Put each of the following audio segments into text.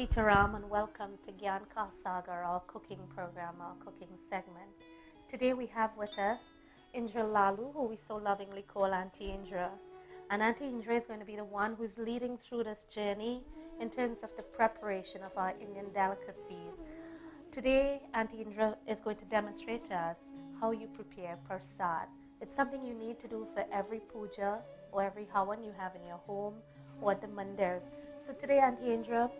Sitaram and welcome to Gyan Sagar, our cooking program, our cooking segment. Today we have with us Indra Laloo, who we so lovingly call Auntie Indra. And Auntie Indra is going to be the one who's leading through this journey in terms of the preparation of our Indian delicacies. Today, Auntie Indra is going to demonstrate to us how you prepare Parsaad. It's something you need to do for every puja or every hawan you have in your home or at the mandirs. So today, Auntie Indra,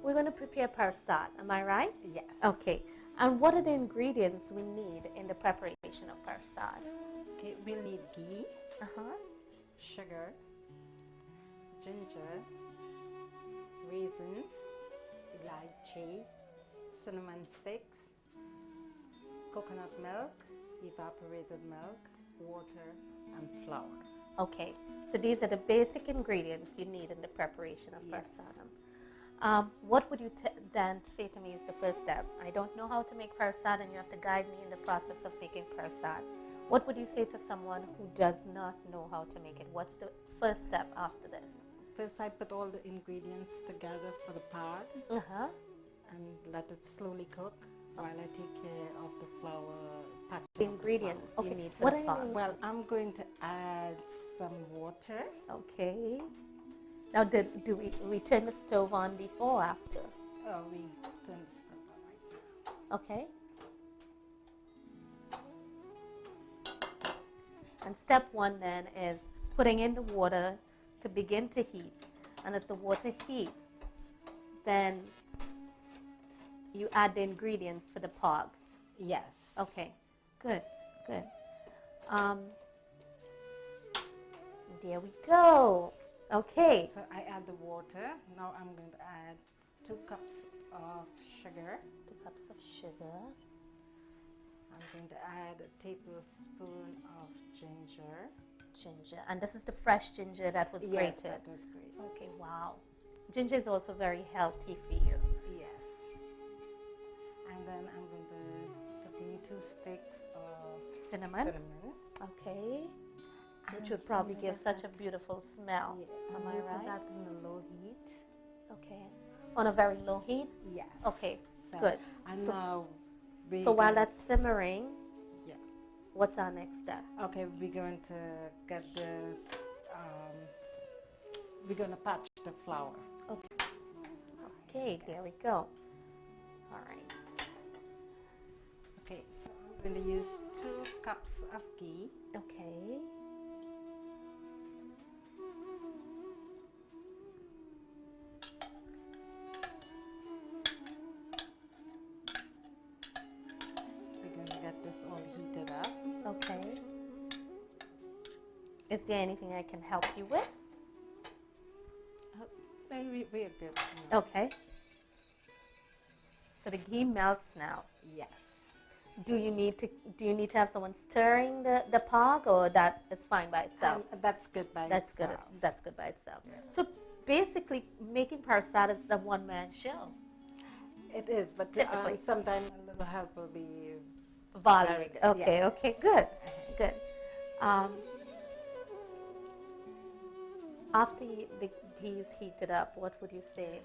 we're going to prepare Parsaad. Am I right? Yes. Okay. And what are the ingredients we need in the preparation of Parsaad? Okay, we'll need ghee, sugar, ginger, raisins, elaichi, cinnamon sticks, coconut milk, evaporated milk, water, and flour. Okay, so these are the basic ingredients you need in the preparation of Parsaad. What would you then say to me is the first step? I don't know how to make Parsaad and you have to guide me in the process of making Parsaad. What would you say to someone who does not know how to make it? What's the first step after this? First, I put all the ingredients together for the pot and let it slowly cook while I take care of the flour patching. The ingredients you need for what the pot. Well, I'm going to add some water. Okay. Now, do we turn the stove on before or after? Oh, we turn the stove on right now. Okay. And step one then is putting in the water to begin to heat. And as the water heats, then you add the ingredients for the pog. Yes. Okay. Good. Good. There we go. Okay. So I add the water. Now I'm going to add 2 cups of sugar. 2 cups of sugar. I'm going to add a tablespoon of ginger. Ginger. And this is the fresh ginger that was grated? Yes, that was grated. Okay, wow. Ginger is also very healthy for you. Yes. And then I'm going to put in 2 sticks of cinnamon. Okay. Which would probably give such a beautiful smell. Yeah. Am I right? Put that in a low heat. Okay. On a very low heat? Yes. Okay, So, good. And So, now while that's simmering, yeah. What's our next step? Okay, we're going to get the, we're going to patch the flour. Okay. Okay, there we go. All right. Okay, so I'm going to use 2 cups of ghee. Okay. We're going to get this all heated up. Okay. Is there anything I can help you with? Maybe we're good. Okay. So the ghee melts now. Yes. Do you need to have someone stirring the pog, or that is fine by itself? That's good by That's itself. good. That's good by itself. Yeah. So basically, making Parsaad is a one-man show. It is, but Typically. sometimes a little help will be Volley. very good. Okay. Yes. Okay. Good. Good. After the ghee is heated up, what would you say?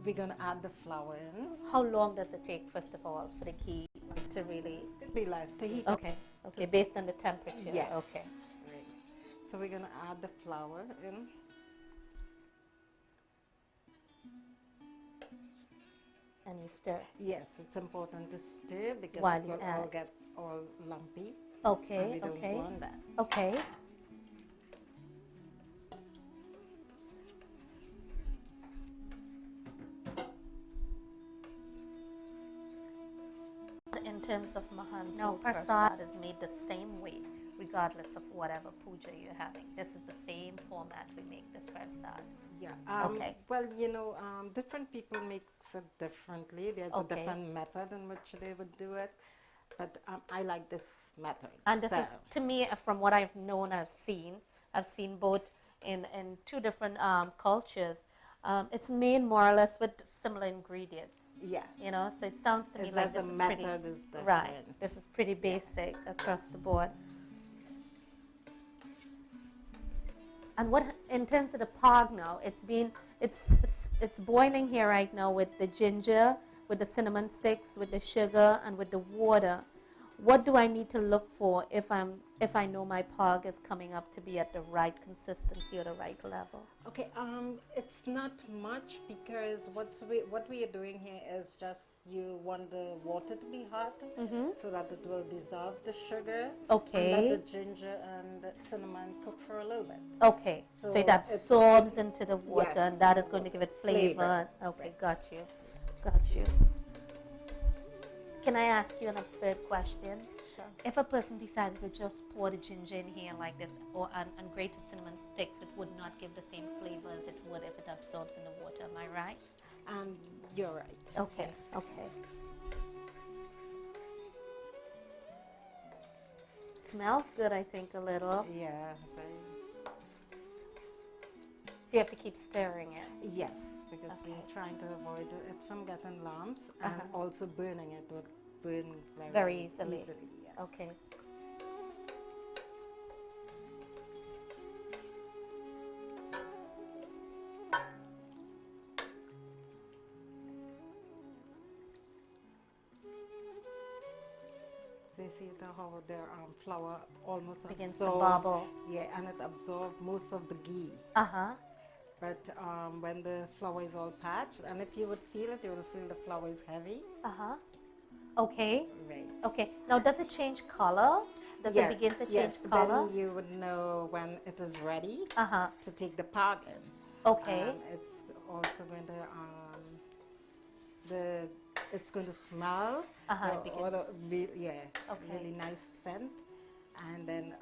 We're going to add the flour in. How long does it take, first of all, for the ghee to really? It could be less to heat. Okay. Okay. Based on the temperature. Yes. Okay. Right. So we're going to add the flour in. And you stir. Yes, it's important to stir because While it you will add. all get all lumpy. Okay. And we don't Okay. want that. Okay. In terms of Mahan, no, Parsaad is made the same way, regardless of whatever puja you're having. This is the same format we make this Parsaad. Yeah. Okay. Well, different people make it differently. There's a different method in which they would do it. But I like this method. And this is, to me, from what I've known, I've seen both in 2 different cultures. It's made more or less with similar ingredients. Yes. So it sounds to me It's like just this the is method pretty, is different. right. This is pretty basic across the board. And what in terms of the pog now? It's boiling here right now with the ginger, with the cinnamon sticks, with the sugar, and with the water. What do I need to look for if I know my pog is coming up to be at the right consistency or the right level? Okay, it's not much because what we are doing here is just you want the water to be hot so that it will dissolve the sugar. Okay. And let the ginger and the cinnamon cook for a little bit. Okay, so it absorbs into the water, yes, and that is going to give it flavor. Okay, right. got you. Got you. Can I ask you an absurd question? Sure. If a person decided to just pour the ginger in here like this, or and grated cinnamon sticks, it would not give the same flavor as it would if it absorbs in the water. Am I right? You're right. Okay. Yes. Okay. It smells good, I think, a little. Yeah. So you have to keep stirring it. Yes, because Okay. we're trying to avoid it from getting lumps and also burning it would burn Very easily. Yes. Okay. So you see how their flour almost Begins to absorb. bubble. Yeah, and it absorbs most of the ghee. Uh-huh. But when the flour is all patched, and if you would feel it, you will feel the flour is heavy. Uh-huh. Okay. Right. Okay. Now, does it change color? Does it begin to change color? Then you would know when it is ready Uh-huh. to take the pot in. Okay. And it's also going to it's going to smell. Okay. Really nice scent. And then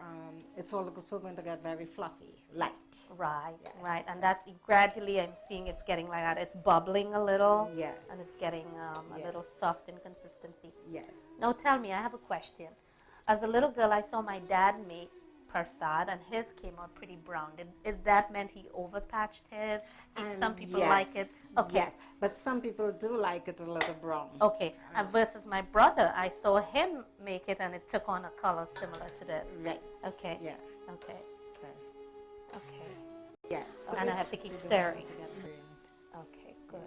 it's also going to get very fluffy, light. Right, Yes. right. And that's gradually I'm seeing it's getting like that. It's bubbling a little. Yes. And it's getting a little Yes. soft in consistency. Yes. Now tell me, I have a question. As a little girl, I saw my dad make Parsaad, and his came out pretty brown. Did that meant he overpatched his? Some people like it. Okay. Yes, but some people do like it a little brown. Okay. And versus my brother, I saw him make it, and it took on a color similar to this. Right. Okay. Yeah. Okay. Okay. Yes. And I have to keep we don't stirring. want it to get burned. Okay. Good.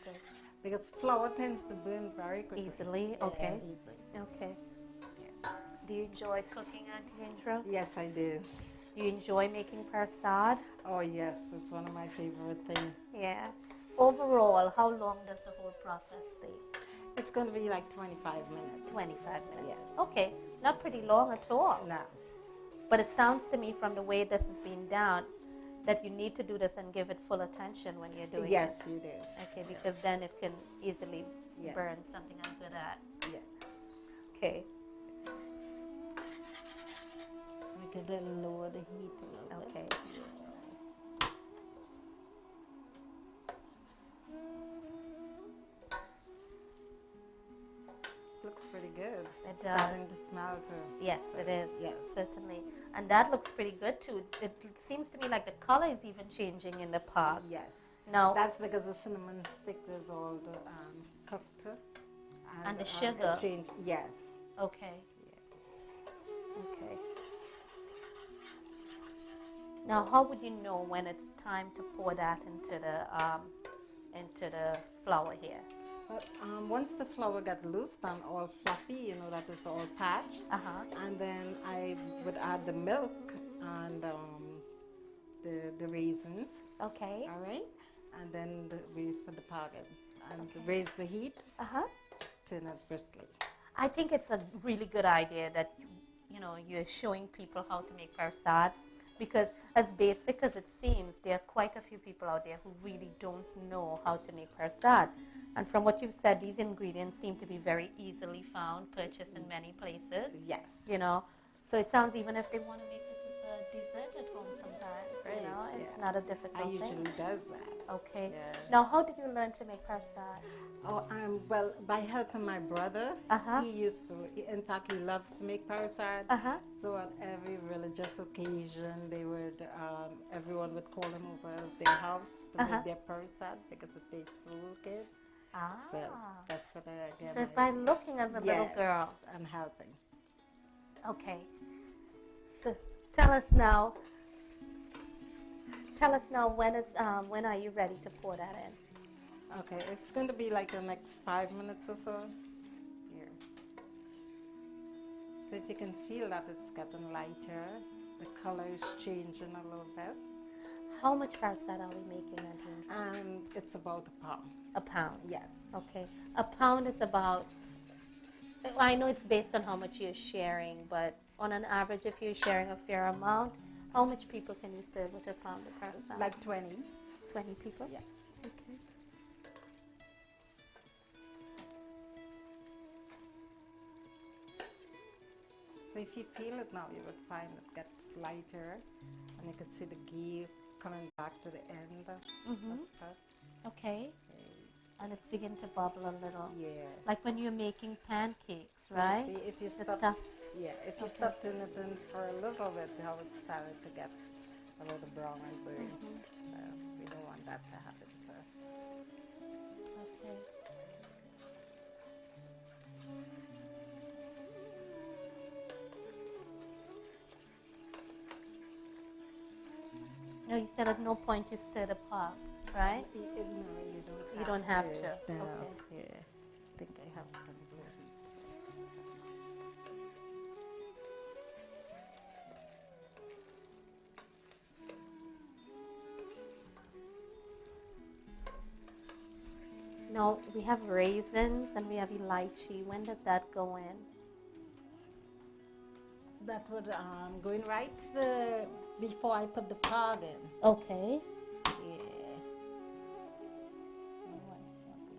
Good. Because flour tends to burn very quickly. Easily. Okay. Yeah, easily. Okay. Do you enjoy cooking, Auntie Indra? Yes, I do. Do you enjoy making Parsaad? Oh, yes, it's one of my favorite things. Yeah. Overall, how long does the whole process take? It's going to be like 25 minutes. 25 minutes. Yes. Okay. Not pretty long at all. No. But it sounds to me from the way this is being done that you need to do this and give it full attention when you're doing Yes, it. you do. Okay, because then it can easily Yeah. burn something I'm good at. Yes. Okay. We could then lower the heat a little Okay. bit. Looks pretty good. It Starting does. to smell too. Yes, it is. Yes. Certainly. And that looks pretty good too. It seems to me like the color is even changing in the pot. Yes. Now, That's because the cinnamon stick is all the cooked. And the it sugar. change. Yes. okay. Okay. Now, how would you know when it's time to pour that into the flour here? But once the flour gets loose and all fluffy, you know that it's all patched. And then I would add the milk and the raisins. Okay. All right. And then we put the powder and raise the heat. Turn it briskly. I think it's a really good idea that you're showing people how to make Parsaad, because as basic as it seems, there are quite a few people out there who really don't know how to make Parsaad. And from what you've said, these ingredients seem to be very easily found, purchased in many places. Yes. So it sounds even if they want to make this as a dessert at home sometimes, Right, it's yeah. not a difficult I thing. usually does that. Okay. Yeah. Now, how did you learn to make Parsaad? Oh, well, by helping my brother, Uh-huh. he used to. In fact, he loves to make Parsaad. So on every religious occasion, everyone would call him over at their house to make their Parsaad because it tastes so good. So that's what I get. So it's by looking as a little girl. And helping. Okay. So tell us now, tell us now, when are you ready to pour that in? Okay, it's going to be like the next 5 minutes or so. Here. So if you can feel that it's getting lighter, the color is changing a little bit. How much Parsaad are we making, Auntie? And it's about a pound. A pound? Yes. Okay. A pound is about, I know it's based on how much you're sharing, but on an average, if you're sharing a fair amount, how much people can you serve with a pound of Parsaad? Like 20. 20 people? Yeah. Okay. So if you feel it now, you would find it gets lighter, and you can see the ghee coming back to the end. Okay. And it's beginning to bubble a little. Yeah. Like when you're making pancakes, So right? see, if you The stop, stuff. if you stop doing it in for a little bit, how it started to get a little brown and burnt. So we don't want that to happen. So. Okay. No, you said at no point you stir the pot, right? No, you don't. You don't have to. No. Okay. Yeah. I think I have some blue beets. No, we have raisins and we have lychee. When does that go in? That would go in right before I put the pod in. Okay. Yeah.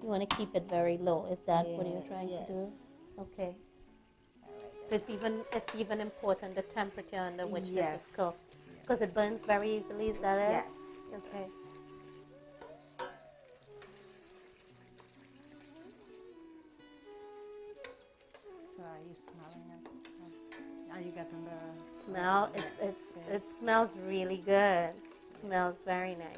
You want to keep it very low. Is that what you're trying yes. to do? Okay. So it's even important the temperature under which this is cooked, because it burns very easily. Is that it? Yes. Okay. So are you smelling it? Are you getting the Smell? It smells really good. It smells very nice.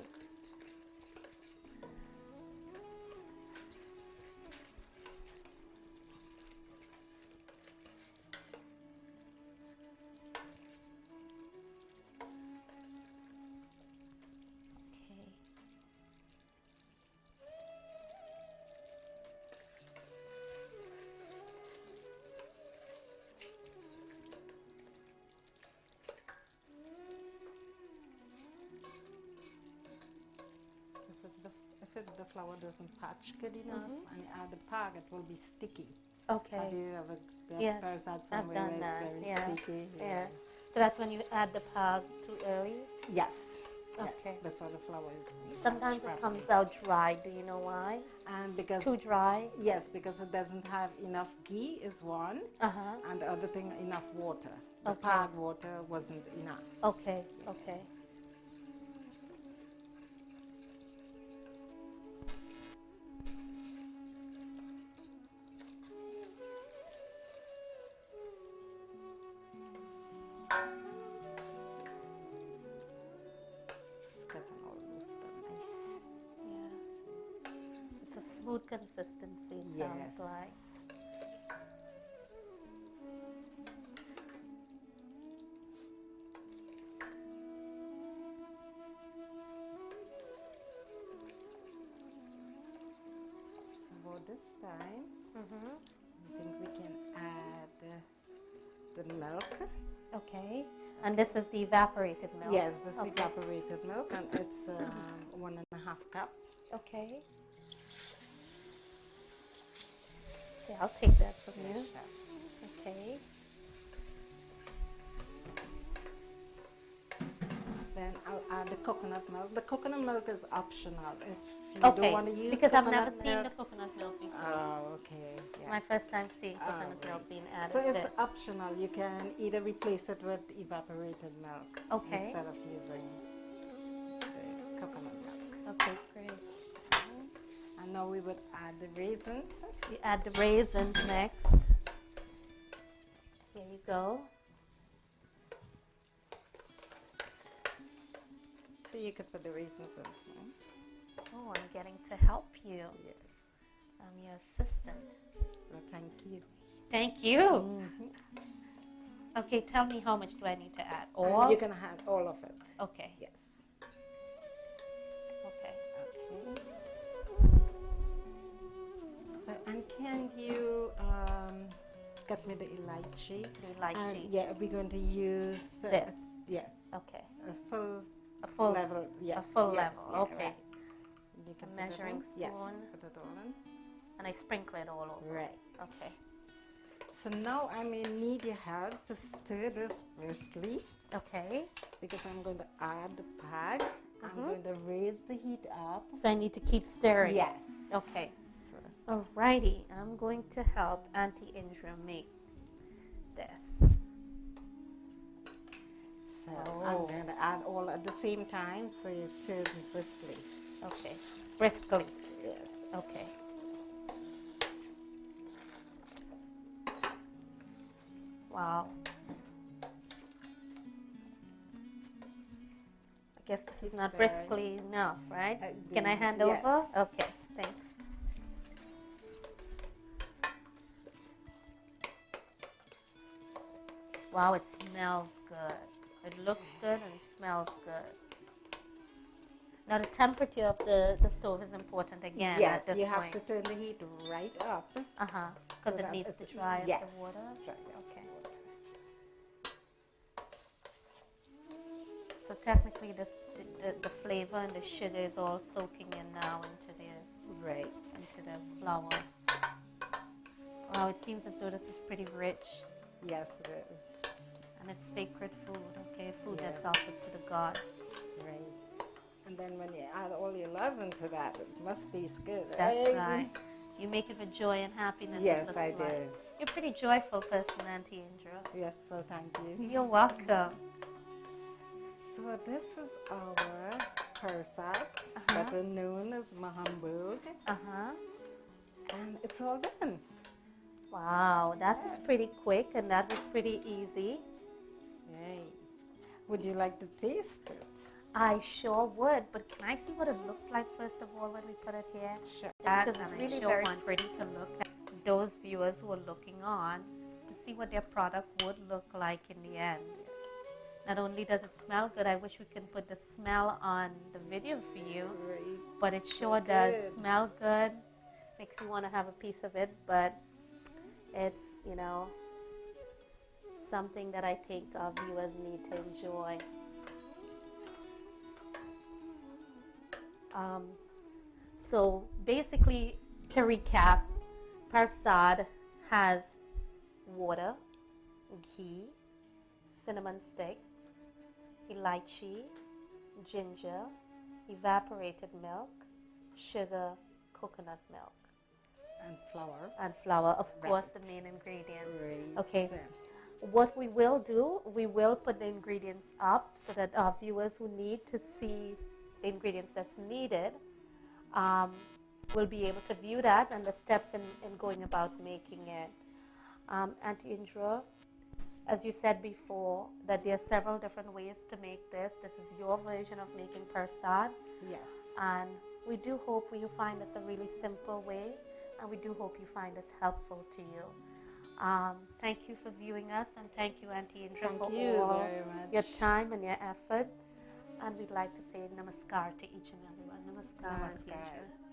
If the flour doesn't patch good enough and you add the pag, it will be sticky. Okay. Have you ever Yes, Parsaad I've somewhere done where that. it's very sticky? Yeah. So that's when you add the pag too early? Yes. Okay. Yes, before the flour is Sometimes it comes out dry. Do you know why? And because Too dry? Yes, because it doesn't have enough ghee is one, and the other thing, enough water. The pag water wasn't enough. Okay, okay. It's getting all loose and nice. Yeah. It's a smooth consistency, it sounds like. So for this time, I think we can add the milk. Okay. And this is the evaporated milk? Yes, this is evaporated milk, and it's 1.5 cup. Okay. Okay, I'll take that from you. Okay. Then I'll add the coconut milk. The coconut milk is optional. If you don't want to use because I've never coconut seen milk. the coconut milk before. Oh, okay. It's my first time seeing coconut milk being added. So it's optional. You can either replace it with evaporated milk instead of using the coconut milk. Okay, great. And now we would add the raisins. You add the raisins next. Here you go. So you could put the raisins in. Oh, I'm getting to help you. Yes. I'm your assistant. Well, thank you. Thank you. Okay, tell me how much do I need to add? All? You can add all of it. Okay. Yes. cut me the elaichi. The elaichi. And yeah, we're going to use this. Yes. Okay. A full level. Yes. A full yes, level. yeah, okay. Right. You can A measuring spoon. Yes. Put it all in. And I sprinkle it all over. Right. Okay. So now I may need your help to stir this firstly. Okay. Because I'm going to add the pag. I'm going to raise the heat up. So I need to keep stirring. Yes. Okay. Alrighty, I'm going to help Auntie Indra make this. So I'm going to add all at the same time, so you turn briskly. Okay, briskly. Yes. Okay. Wow. I guess this is not briskly enough, right? Can I hand over? Okay, thanks. Wow, it smells good. It looks good and smells good. Now the temperature of the stove is important again yes, at this you point. have to turn the heat right up. Because it needs to dry up the water. Right. Okay. So technically the flavor and the sugar is all soaking in now into the flour. Wow, it seems as though this is pretty rich. Yes, it is. And it's sacred food, okay? Food that's offered to the gods. Right. And then when you add all your love into that, it must taste good, right? That's right. You make it with joy and happiness. Yes, I do. You're a pretty joyful person, Auntie Indra. Yes, well, thank you. You're welcome. So this is our Parsaad, better known as Mahamburg. And it's all done. Wow, that was pretty quick and that was pretty easy. Right. Would you like to taste it? I sure would, but can I see what it looks like first of all when we put it here? Sure. Because it's really very pretty to look at those viewers who are looking on to see what their product would look like in the end. Not only does it smell good, I wish we could put the smell on the video for you, but it sure does smell good. Makes you want to have a piece of it, but it's, you know, something that I think our viewers need to enjoy. So basically, to recap, Parsaad has water, ghee, cinnamon stick, elaichi, ginger, evaporated milk, sugar, coconut milk. And flour. And flour, of course, the main ingredient. Right. Okay. What we will do, we will put the ingredients up so that our viewers who need to see the ingredients that's needed will be able to view that and the steps in going about making it. Auntie Indra, as you said before, that there are several different ways to make this. This is your version of making Parsaad. Yes. And we do hope you find this a really simple way, and we do hope you find this helpful to you. Thank you for viewing us, and thank you, Auntie Indra, for all your time and your effort. And we'd like to say namaskar to each and everyone. Namaskar, Auntie Indra.